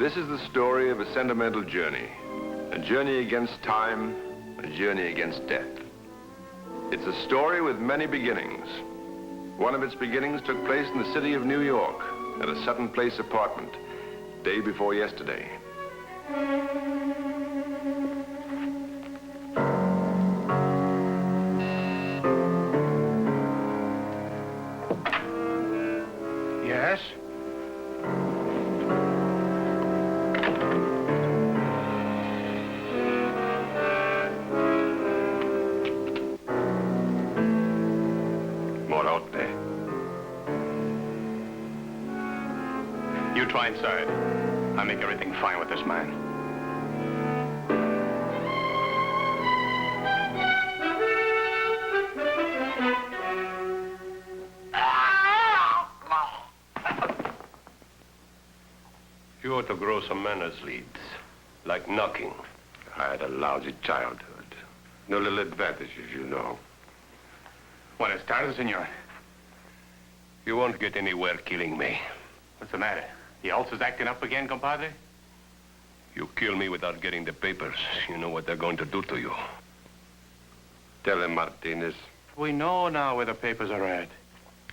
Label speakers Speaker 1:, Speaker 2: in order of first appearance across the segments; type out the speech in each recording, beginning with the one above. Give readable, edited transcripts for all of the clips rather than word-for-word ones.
Speaker 1: This is the story of a sentimental journey. A journey against time, a journey against death. It's a story with many beginnings. One of its beginnings took place in the city of New York at a Sutton Place apartment, day before yesterday.
Speaker 2: Yes? You try inside. I'll make everything fine with this man.
Speaker 3: You ought to grow some manners, Leeds. Like knocking.
Speaker 1: I had a lousy childhood. No little advantages, you know.
Speaker 2: Buenas tardes, senor.
Speaker 3: You won't get anywhere killing me.
Speaker 2: What's the matter? The ulcer's acting up again, compadre?
Speaker 3: You kill me without getting the papers. You know what they're going to do to you.
Speaker 1: Tell him, Martinez.
Speaker 2: We know now where the papers are at.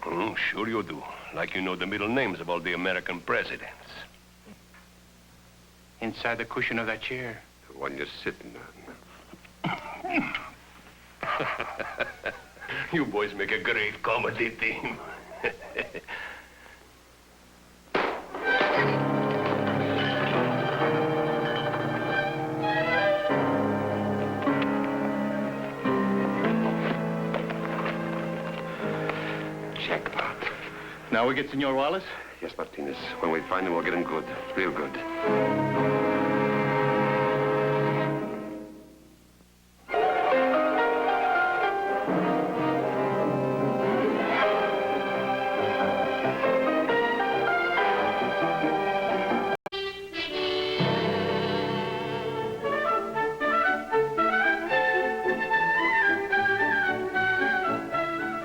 Speaker 3: Oh, sure you do. Like you know the middle names of all the American presidents.
Speaker 2: Inside the cushion of that chair.
Speaker 1: The one you're sitting on.
Speaker 3: You boys make a great comedy team.
Speaker 1: Jackpot.
Speaker 2: Now we get Senor Wallace?
Speaker 1: Yes, Martinez. When we find him, we'll get him good. Real good.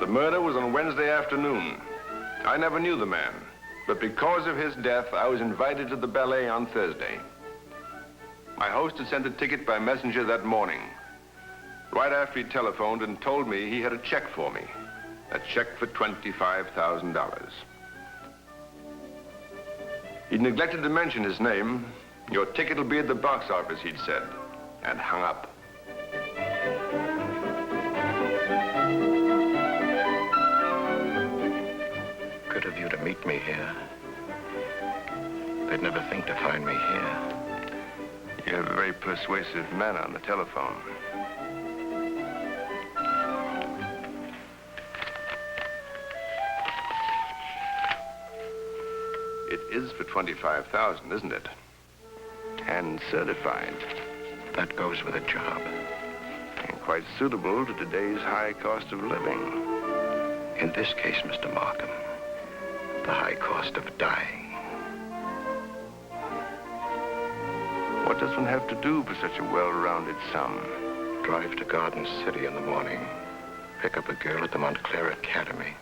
Speaker 1: The murder was on Wednesday afternoon. I never knew the man, but because of his death, I was invited to the ballet on Thursday. My host had sent a ticket by messenger that morning. Right after he telephoned and told me he had a check for me. A check for $25,000. He'd neglected to mention his name. Your ticket will be at the box office, he'd said, and hung up.
Speaker 4: Good of you to meet me here. They'd never think to find me here.
Speaker 1: You have a very persuasive manner on the telephone. It is for $25,000, isn't it? And certified.
Speaker 4: That goes with a job.
Speaker 1: And quite suitable to today's high cost of living.
Speaker 4: In this case, Mr. Markham, the high cost of dying.
Speaker 1: What does one have to do for such a well-rounded sum?
Speaker 4: Drive to Garden City in the morning, pick up a girl at the Montclair Academy,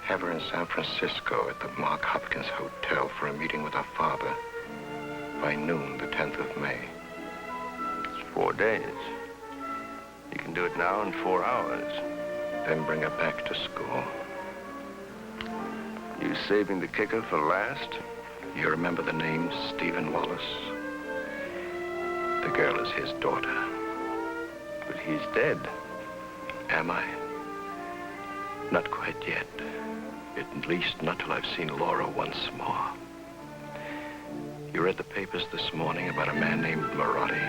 Speaker 4: have her in San Francisco at the Mark Hopkins Hotel for a meeting with her father by noon, the 10th of May.
Speaker 1: It's 4 days. You can do it now in 4 hours.
Speaker 4: Then bring her back to school.
Speaker 1: You saving the kicker for last?
Speaker 4: You remember the name Stephen Wallace? The girl is his daughter.
Speaker 1: But he's dead.
Speaker 4: Am I? Not quite yet. At least not till I've seen Laura once more. You read the papers this morning about a man named Marotti.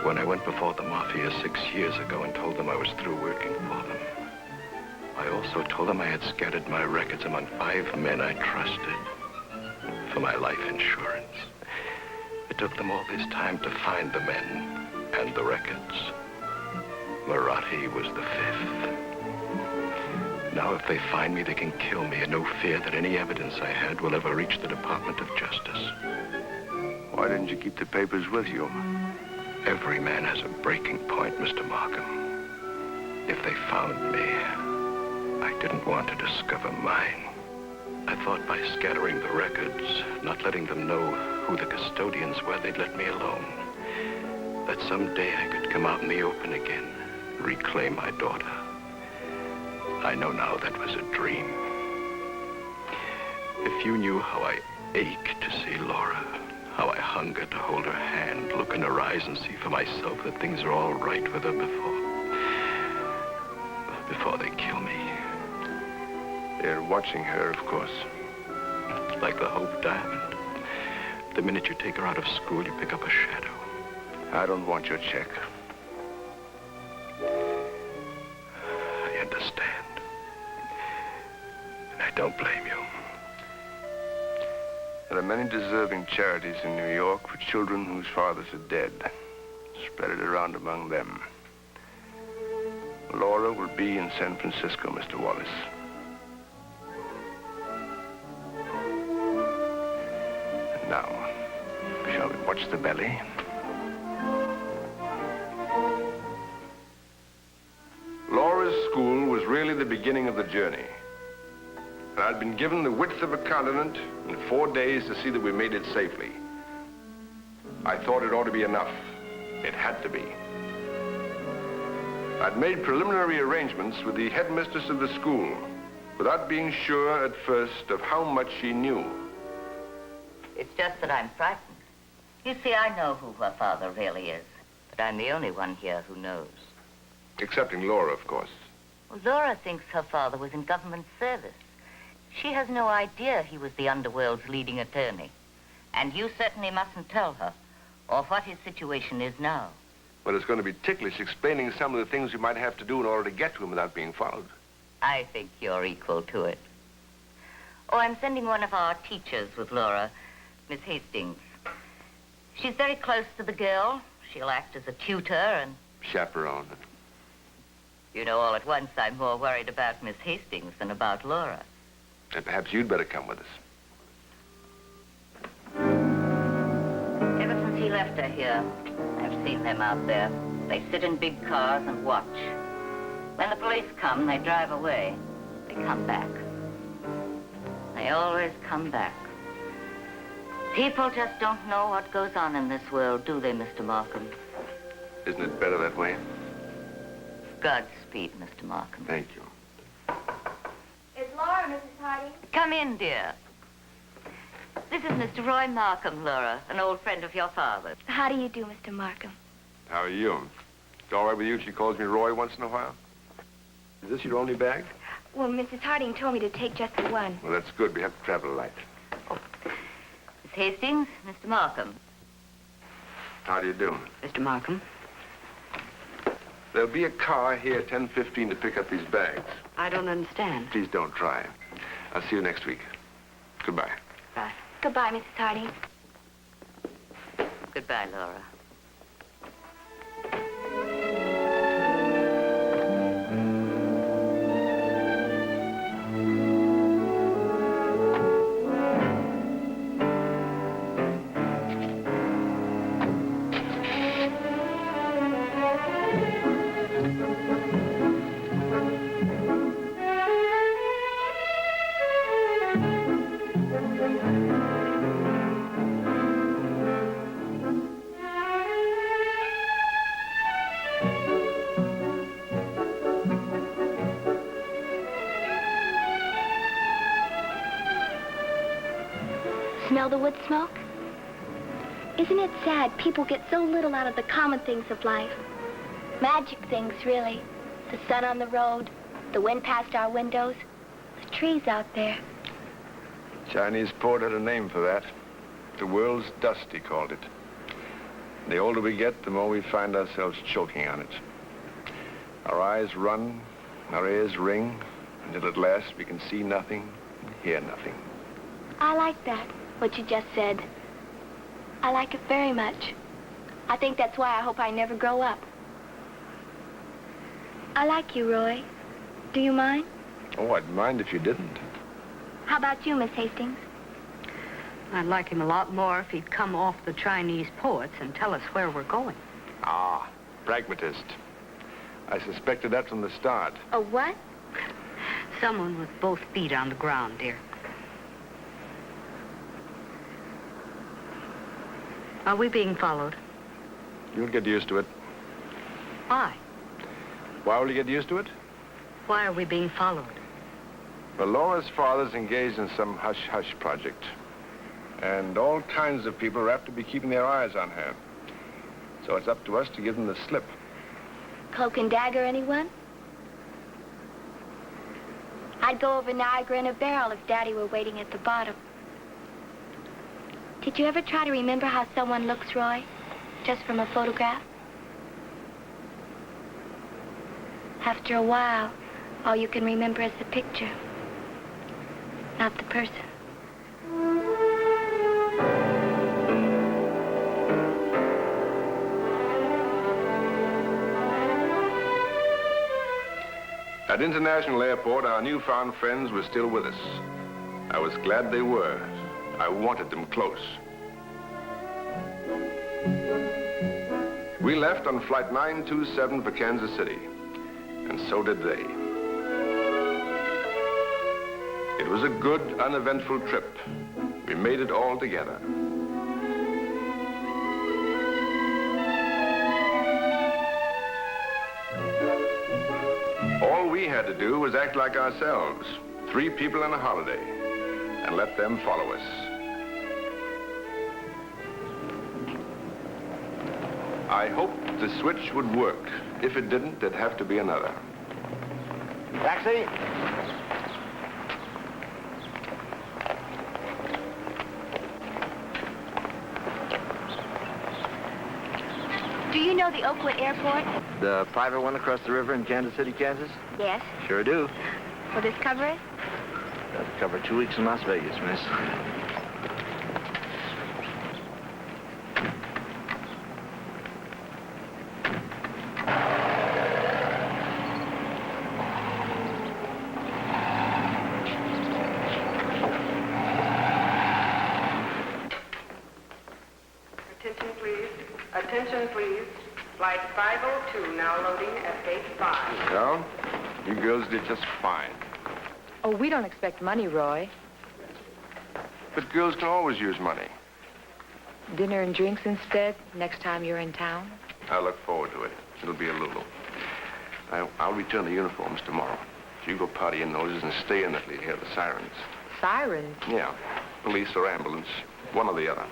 Speaker 4: When I went before the Mafia 6 years ago and told them I was through working for them, I also told them I had scattered my records among 5 men I trusted for my life insurance. It took them all this time to find the men and the records. Marotti was the 5th. Now, if they find me, they can kill me, and no fear that any evidence I had will ever reach the Department of Justice.
Speaker 1: Why didn't you keep the papers with you?
Speaker 4: Every man has a breaking point, Mr. Markham. If they found me, I didn't want to discover mine. I thought by scattering the records, not letting them know who the custodians were, they'd let me alone. That someday I could come out in the open again, reclaim my daughter. I know now that was a dream. If you knew how I ache to see Laura, how I hunger to hold her hand, look in her eyes and see for myself that things are all right with her before they kill me.
Speaker 1: They're watching her, of course.
Speaker 4: Like the Hope Diamond. The minute you take her out of school, you pick up a shadow.
Speaker 1: I don't want your check.
Speaker 4: I understand. And I don't blame you.
Speaker 1: There are many deserving charities in New York for children whose fathers are dead. Spread it around among them. Laura will be in San Francisco, Mr. Wallace. And now, shall we watch the belly? Laura's school was really the beginning of the journey. And I'd been given the width of a continent and 4 days to see that we made it safely. I thought it ought to be enough. It had to be. I'd made preliminary arrangements with the headmistress of the school without being sure at first of how much she knew.
Speaker 5: It's just that I'm frightened. You see, I know who her father really is, but I'm the only one here who knows.
Speaker 1: Excepting Laura, of course.
Speaker 5: Well, Laura thinks her father was in government service. She has no idea he was the underworld's leading attorney. And you certainly mustn't tell her, or what his situation is now.
Speaker 1: But it's going to be ticklish explaining some of the things we might have to do in order to get to him without being followed.
Speaker 5: I think you're equal to it. Oh, I'm sending one of our teachers with Laura, Miss Hastings. She's very close to the girl. She'll act as a tutor and...
Speaker 1: Chaperone.
Speaker 5: You know, all at once, I'm more worried about Miss Hastings than about Laura.
Speaker 1: And perhaps you'd better come with us.
Speaker 5: Ever since he left her here, I've seen them out there. They sit in big cars and watch. When the police come, they drive away. They come back. They always come back. People just don't know what goes on in this world, do they, Mr. Markham?
Speaker 1: Isn't it better that way?
Speaker 5: Godspeed, Mr. Markham.
Speaker 1: Thank you.
Speaker 6: Is Laura, Mrs. Harding?
Speaker 5: Come in, dear. This is Mr. Roy Markham, Laura, an old friend of your father's.
Speaker 6: How do you do, Mr. Markham?
Speaker 1: How are you? It's all right with you if she calls me Roy once in a while? Is this your only bag?
Speaker 6: Well, Mrs. Harding told me to take just the one.
Speaker 1: Well, that's good. We have to travel light.
Speaker 5: Miss Hastings, Mr. Markham.
Speaker 1: How do you do?
Speaker 5: Mr. Markham.
Speaker 1: There'll be a car here 10:15 to pick up these bags.
Speaker 5: I don't understand.
Speaker 1: Please don't try. I'll see you next week. Goodbye.
Speaker 5: Bye.
Speaker 6: Goodbye, Mrs. Harding.
Speaker 5: Goodbye, Laura.
Speaker 6: Smell the wood smoke? Isn't it sad people get so little out of the common things of life? Magic things, really. The sun on the road, the wind past our windows, the trees out there.
Speaker 1: Chinese poet had a name for that. The world's dust, he called it. The older we get, the more we find ourselves choking on it. Our eyes run, our ears ring, until at last we can see nothing, hear nothing.
Speaker 6: I like that, what you just said. I like it very much. I think that's why I hope I never grow up. I like you, Roy. Do you mind?
Speaker 1: Oh, I'd mind if you didn't.
Speaker 6: How about you, Miss Hastings?
Speaker 7: I'd like him a lot more if he'd come off the Chinese poets and tell us where we're going.
Speaker 1: Ah, pragmatist. I suspected that from the start.
Speaker 6: A what?
Speaker 7: Someone with both feet on the ground, dear. Are we being followed?
Speaker 1: You'll get used to it.
Speaker 7: Why?
Speaker 1: Why will you get used to it?
Speaker 7: Why are we being followed?
Speaker 1: Well, Laura's father's engaged in some hush-hush project. And all kinds of people are apt to be keeping their eyes on her. So it's up to us to give them the slip.
Speaker 6: Cloak and dagger, anyone? I'd go over Niagara in a barrel if Daddy were waiting at the bottom. Did you ever try to remember how someone looks, Roy? Just from a photograph? After a while, all you can remember is the picture, not the person.
Speaker 1: At International Airport, our newfound friends were still with us. I was glad they were. I wanted them close. We left on Flight 927 for Kansas City, and so did they. It was a good, uneventful trip. We made it all together. All we had to do was act like ourselves, 3 people on a holiday, and let them follow us. I hoped the switch would work. If it didn't, there'd have to be another.
Speaker 8: Taxi?
Speaker 6: Do you know the Oakwood Airport?
Speaker 8: The private one across the river in Kansas City, Kansas?
Speaker 6: Yes.
Speaker 8: Sure do.
Speaker 6: Will this cover it?
Speaker 8: That'll cover 2 weeks in Las Vegas, miss.
Speaker 9: Attention, please. Attention, please. Flight 502 now loading at gate 5.
Speaker 1: Well, you girls did just fine.
Speaker 10: Oh, we don't expect money, Roy.
Speaker 1: But girls can always use money.
Speaker 10: Dinner and drinks instead, next time you're in town?
Speaker 1: I look forward to it. It'll be a Lulu. I'll return the uniforms tomorrow. So you go party in those and stay in until you hear the sirens.
Speaker 10: Sirens?
Speaker 1: Yeah, police or ambulance, one or the other.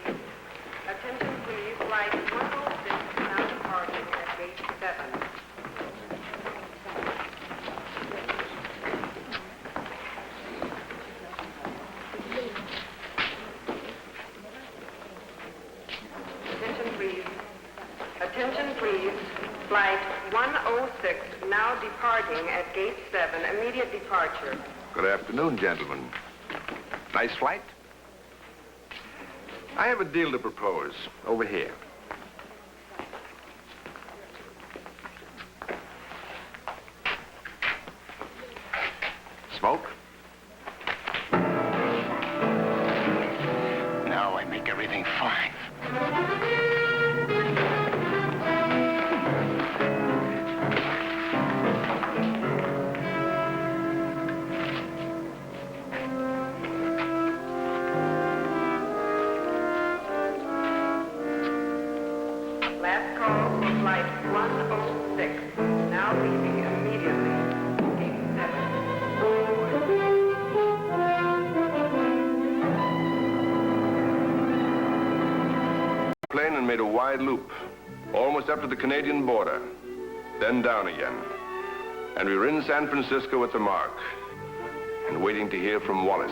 Speaker 9: Attention, please. Flight 106 now departing at gate 7. Attention, please. Attention, please. Flight 106 now departing at gate 7. Immediate departure.
Speaker 1: Good afternoon, gentlemen. Nice flight? I have a deal to propose over here. Smoke?
Speaker 2: Now I make everything fine.
Speaker 9: Last call for flight 106. Now leaving immediately. Gate 7.
Speaker 1: Plane and made a wide loop, almost up to the Canadian border, then down again. And we were in San Francisco at the Mark, and waiting to hear from Wallace.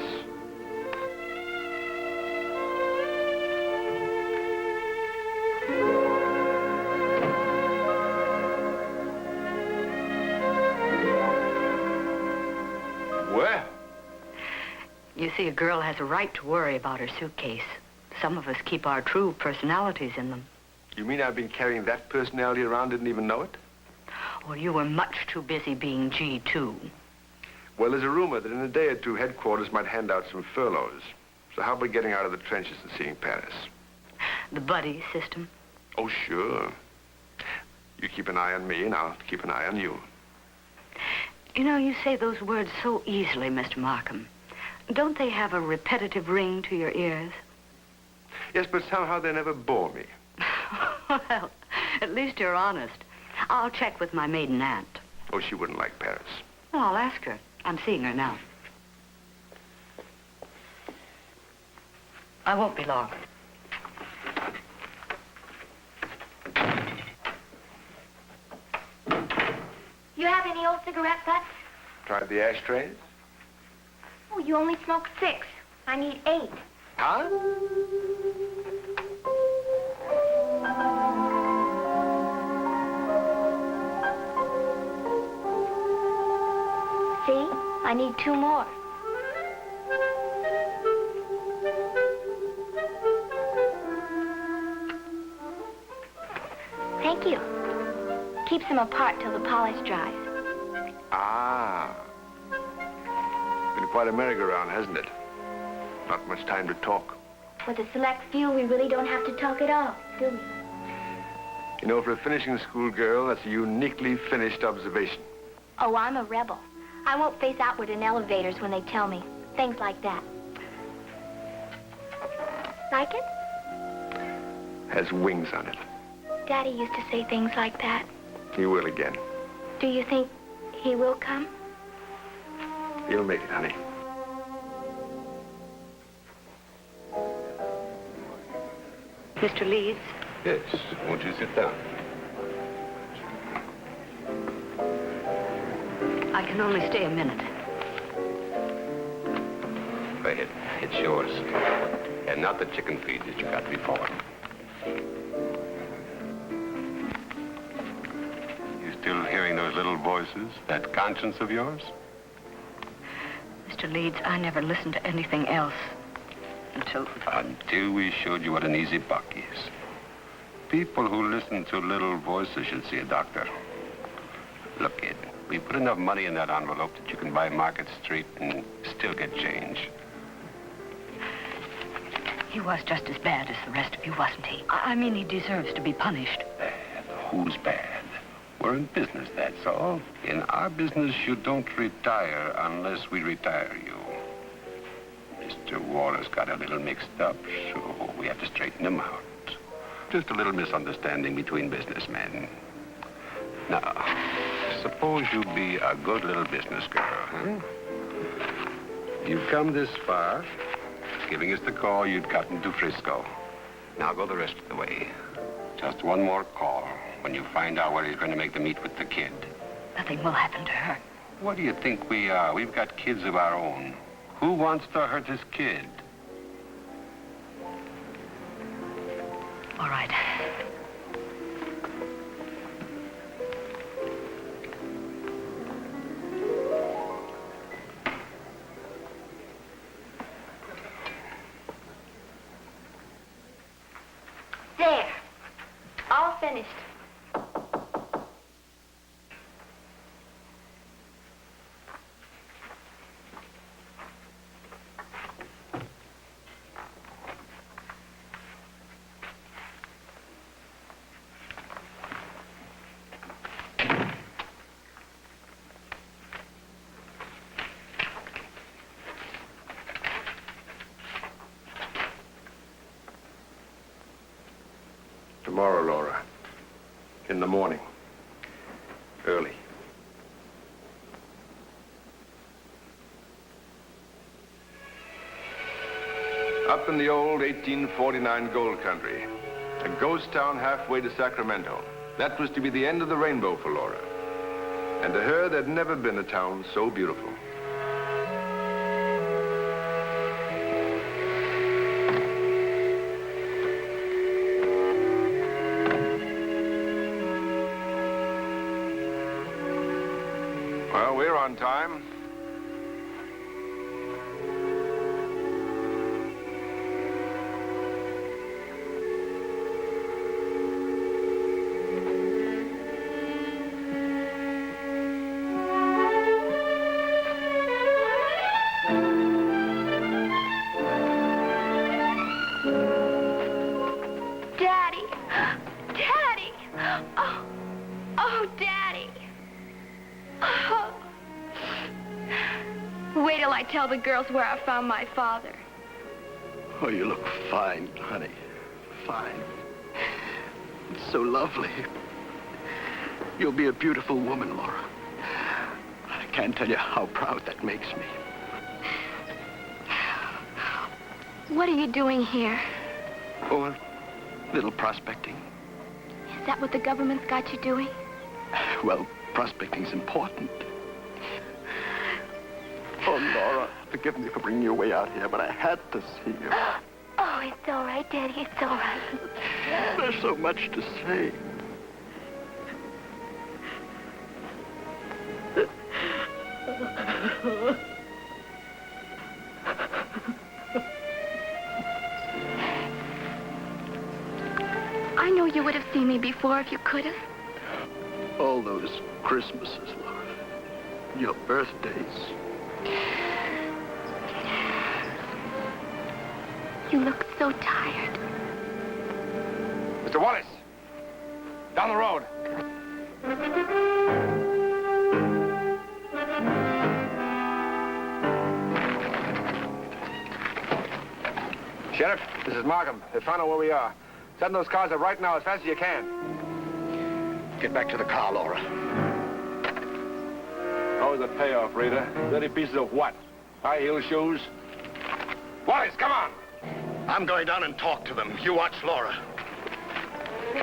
Speaker 1: Where?
Speaker 7: You see, a girl has a right to worry about her suitcase. Some of us keep our true personalities in them.
Speaker 1: You mean I've been carrying that personality around, didn't even know it?
Speaker 7: Well, you were much too busy being G2.
Speaker 1: Well, there's a rumor that in a day or two, headquarters might hand out some furloughs. So how about getting out of the trenches and seeing Paris?
Speaker 7: The buddy system.
Speaker 1: Oh, sure. You keep an eye on me, and I'll keep an eye on you.
Speaker 7: You know, you say those words so easily, Mr. Markham. Don't they have a repetitive ring to your ears?
Speaker 1: Yes, but somehow they never bore me.
Speaker 7: Well, at least you're honest. I'll check with my maiden aunt.
Speaker 1: Oh, she wouldn't like Paris.
Speaker 7: Well, I'll ask her. I'm seeing her now. I won't be long.
Speaker 6: You have any old cigarette butts?
Speaker 1: Tried the ashtrays?
Speaker 6: Oh, you only smoke 6. I need 8.
Speaker 1: Huh?
Speaker 6: See? I need 2 more. Thank you. Keeps them apart till the polish dries.
Speaker 1: Ah. Been quite a merry-go-round, hasn't it? Not much time to talk.
Speaker 6: With a select few, we really don't have to talk at all, do we?
Speaker 1: You know, for a finishing school girl, that's a uniquely finished observation.
Speaker 6: Oh, I'm a rebel. I won't face outward in elevators when they tell me. Things like that. Like it?
Speaker 1: Has wings on it.
Speaker 6: Daddy used to say things like that.
Speaker 1: He will again.
Speaker 6: Do you think he will come?
Speaker 1: He'll make it, honey.
Speaker 7: Mr. Leeds?
Speaker 3: Yes, won't you sit down?
Speaker 7: I can only stay a minute.
Speaker 3: Go ahead. It's yours. And not the chicken feed that you got before. You still hearing those little voices? That conscience of yours?
Speaker 7: Mr. Leeds, I never listened to anything else
Speaker 3: Until we showed you what an easy buck is. People who listen to little voices should see a doctor. Look, kid, we put enough money in that envelope that you can buy Market Street and still get change.
Speaker 7: He was just as bad as the rest of you, wasn't he? I mean, he deserves to be punished.
Speaker 3: Bad? Who's bad? We're in business, that's all. In our business, you don't retire unless we retire you. Mr. Waller's got a little mixed up, so we have to straighten him out. Just a little misunderstanding between businessmen. Now, suppose you be a good little business girl, huh? You've come this far, giving us the call you'd gotten to Frisco. Now go the rest of the way. Just one more call when you find out where you're going to make the meet with the kid.
Speaker 7: Nothing will happen to her.
Speaker 3: What do you think we are? We've got kids of our own. Who wants to hurt his kid?
Speaker 7: All right.
Speaker 6: There. All finished.
Speaker 1: Tomorrow, Laura. In the morning. Early. Up in the old 1849 gold country, a ghost town halfway to Sacramento. That was to be the end of the rainbow for Laura. And to her, there'd never been a town so beautiful. Well, we're on time.
Speaker 6: Daddy! Daddy! Oh, oh, Daddy! Oh. Wait till I tell the girls where I found my father.
Speaker 4: Oh, you look fine, honey. fine. It's so lovely. You'll be a beautiful woman, Laura. I can't tell you how proud that makes me.
Speaker 6: What are you doing here?
Speaker 4: Oh, a little prospecting.
Speaker 6: Is that what the government's got you doing?
Speaker 4: Well, prospecting's important. Oh, Laura, forgive me for bringing you way out here, but I had to see you.
Speaker 6: Oh, it's all right, Daddy. It's all right.
Speaker 4: There's so much to say.
Speaker 6: I know you would have seen me before if you could have.
Speaker 4: All those Christmases, Laura. Your birthdays.
Speaker 6: You look so tired.
Speaker 1: Mr. Wallace! Down the road. Sheriff, this is Markham. They found out where we are. Send those cars up right now as fast as you can.
Speaker 4: Get back to the car, Laura.
Speaker 1: How was the payoff, Rita? 30 pieces of what? High heel shoes? Wallace, come on!
Speaker 4: I'm going down and talk to them. You watch Laura.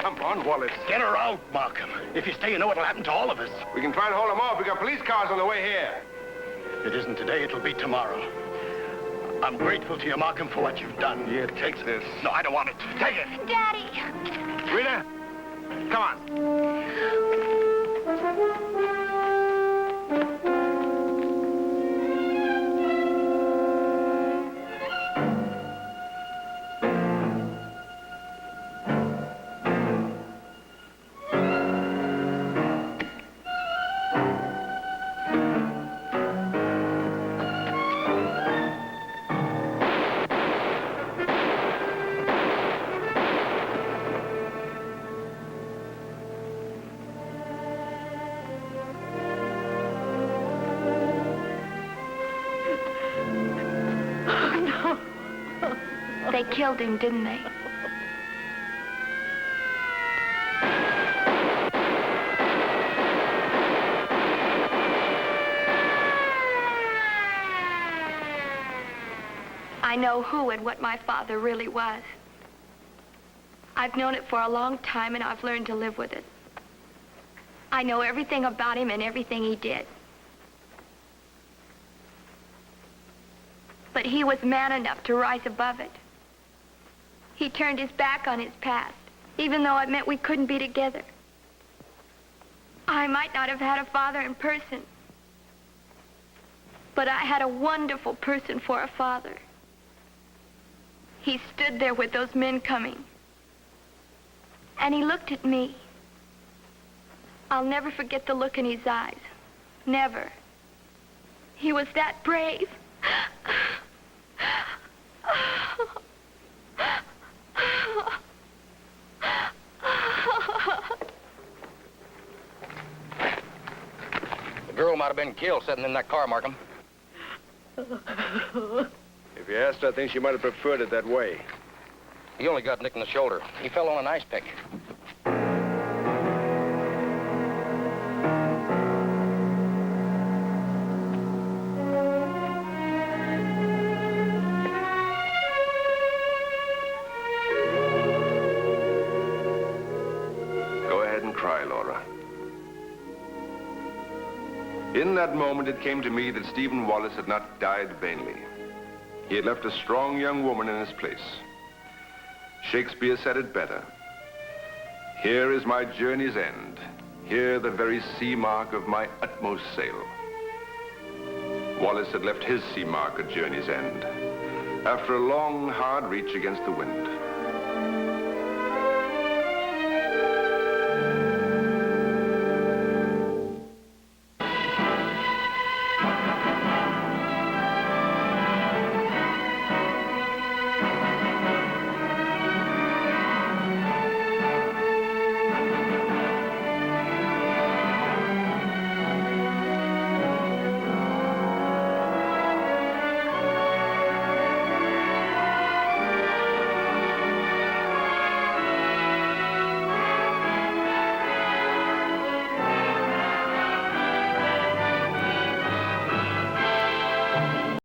Speaker 1: Come on, Wallace.
Speaker 4: Get her out, Markham. If you stay, you know what'll happen to all of us.
Speaker 1: We can try and hold them off. We got police cars on the way here.
Speaker 4: If it isn't today, it'll be tomorrow. I'm grateful to you, Markham, for what you've done.
Speaker 1: Here, take this.
Speaker 4: No, I don't want it. Take it.
Speaker 6: Daddy!
Speaker 1: Rita, come on.
Speaker 6: They killed him, didn't they? I know who and what my father really was. I've known it for a long time, and I've learned to live with it. I know everything about him and everything he did. But he was man enough to rise above it. He turned his back on his past, even though it meant we couldn't be together. I might not have had a father in person, but I had a wonderful person for a father. He stood there with those men coming, and he looked at me. I'll never forget the look in his eyes. Never. He was that brave.
Speaker 2: The girl might have been killed sitting in that car, Markham.
Speaker 1: If you asked her, I think she might have preferred it that way.
Speaker 2: He only got nicked in the shoulder. He fell on an ice pick.
Speaker 1: Go ahead and cry, Laura. In that moment, it came to me that Stephen Wallace had not died vainly. He had left a strong young woman in his place. Shakespeare said it better. Here is my journey's end. Here the very sea mark of my utmost sail. Wallace had left his sea mark at journey's end, after a long, hard reach against the wind.